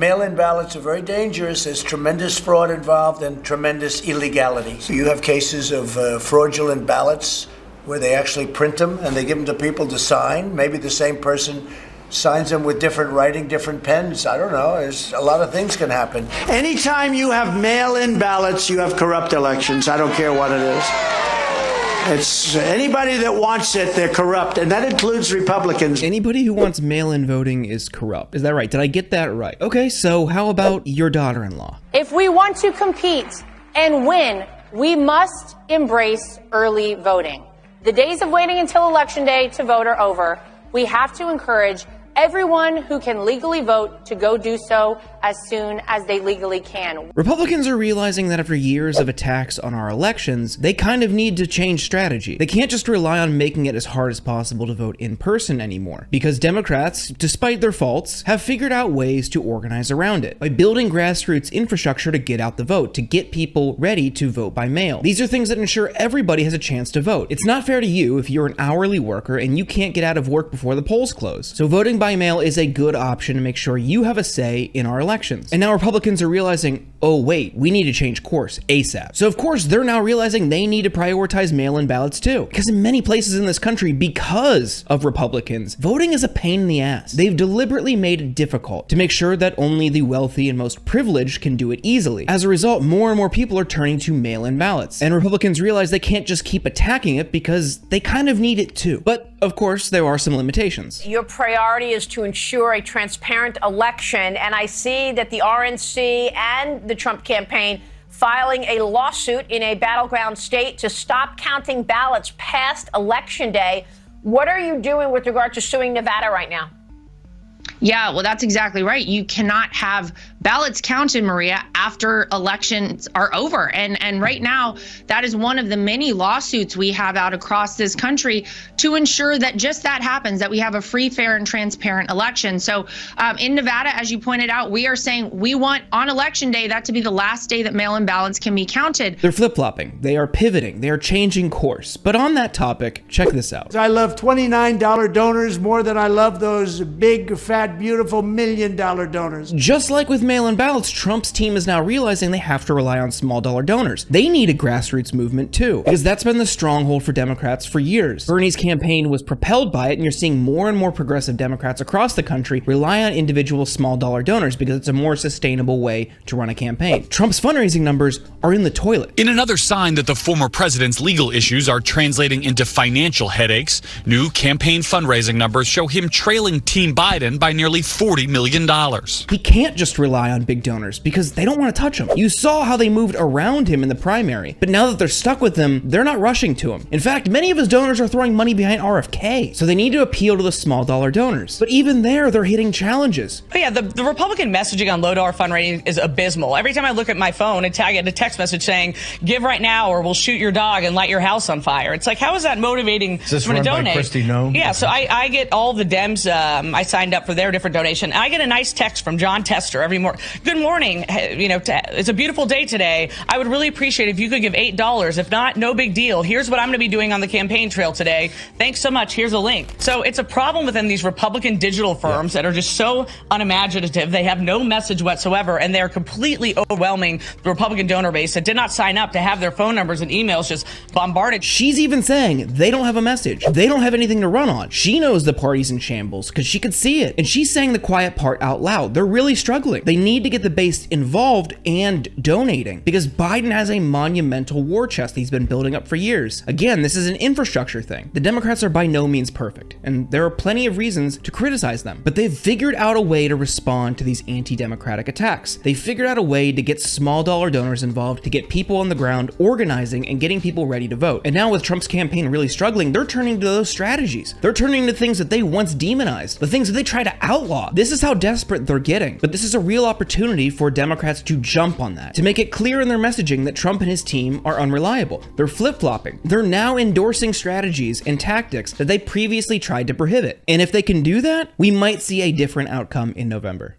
Mail-in ballots are very dangerous. There's tremendous fraud involved and tremendous illegality. So you have cases of fraudulent ballots where they actually print them and they give them to people to sign. Maybe the same person signs them with different writing, different pens. I don't know. There's a lot of things can happen. Anytime you have mail-in ballots, you have corrupt elections. I don't care what it is. It's anybody that wants it, they're corrupt, and that includes Republicans. Anybody who wants mail-in voting is corrupt. Is that right? Did I get that right? Okay, so how about your daughter-in-law? If we want to compete and win, we must embrace early voting. The days of waiting until Election Day to vote are over. We have to encourage everyone who can legally vote to go do so as soon as they legally can. Republicans are realizing that after years of attacks on our elections, they kind of need to change strategy. They can't just rely on making it as hard as possible to vote in person anymore, because Democrats, despite their faults, have figured out ways to organize around it by building grassroots infrastructure to get out the vote, to get people ready to vote by mail. These are things that ensure everybody has a chance to vote. It's not fair to you if you're an hourly worker and you can't get out of work before the polls close. So voting by mail is a good option to make sure you have a say in our elections. And now Republicans are realizing, oh wait, we need to change course ASAP. So of course they're now realizing they need to prioritize mail-in ballots too. Because in many places in this country, because of Republicans, voting is a pain in the ass. They've deliberately made it difficult to make sure that only the wealthy and most privileged can do it easily. As a result, more and more people are turning to mail-in ballots. And Republicans realize they can't just keep attacking it because they kind of need it too. But of course, there are some limitations. Your priority is to ensure a transparent election, and I see that the RNC and the Trump campaign filing a lawsuit in a battleground state to stop counting ballots past Election Day. What are you doing with regard to suing Nevada right now? Yeah, well, that's exactly right. You cannot have ballots counted, Maria, after elections are over. And right now, that is one of the many lawsuits we have out across this country to ensure that just that happens, that we have a free, fair, and transparent election. So in Nevada, as you pointed out, we are saying we want on Election Day that to be the last day that mail-in ballots can be counted. They're flip-flopping. They are pivoting. They are changing course. But on that topic, check this out. I love $29 donors more than I love those big, fat, beautiful $1 million donors. Just like with mail-in ballots, Trump's team is now realizing they have to rely on small dollar donors. They need a grassroots movement too, because that's been the stronghold for Democrats for years. Bernie's campaign was propelled by it, and you're seeing more and more progressive Democrats across the country rely on individual small dollar donors because it's a more sustainable way to run a campaign. Trump's fundraising numbers are in the toilet. In another sign that the former president's legal issues are translating into financial headaches, new campaign fundraising numbers show him trailing Team Biden by nearly $40 million. He can't just rely on big donors because they don't want to touch him. You saw how they moved around him in the primary, but now that they're stuck with him, they're not rushing to him. In fact, many of his donors are throwing money behind RFK, so they need to appeal to the small dollar donors. But even there, they're hitting challenges. But yeah, the Republican messaging on low dollar fundraising is abysmal. Every time I look at my phone, I get a text message saying, give right now or we'll shoot your dog and light your house on fire. It's like, how is that motivating someone to donate? Christy, no? Yeah, so I get all the Dems, I signed up for their different donation. I get a nice text from John Tester every morning. Good morning. It's a beautiful day today. I would really appreciate if you could give $8. If not, no big deal. Here's what I'm going to be doing on the campaign trail today. Thanks so much. Here's a link. So it's a problem within these Republican digital firms that are just so unimaginative. They have no message whatsoever, and they're completely overwhelming the Republican donor base that did not sign up to have their phone numbers and emails just bombarded. She's even saying they don't have a message. They don't have anything to run on. She knows the party's in shambles because she could see it. And she's saying the quiet part out loud. They're really struggling. They need to get the base involved and donating because Biden has a monumental war chest he's been building up for years. Again, this is an infrastructure thing. The Democrats are by no means perfect, and there are plenty of reasons to criticize them, but they've figured out a way to respond to these anti-democratic attacks. They figured out a way to get small dollar donors involved, to get people on the ground organizing and getting people ready to vote. And now with Trump's campaign really struggling, they're turning to those strategies. They're turning to things that they once demonized, the things that they try to outlaw. This is how desperate they're getting. But this is a real opportunity for Democrats to jump on that, to make it clear in their messaging that Trump and his team are unreliable. They're flip-flopping. They're now endorsing strategies and tactics that they previously tried to prohibit. And if they can do that, we might see a different outcome in November.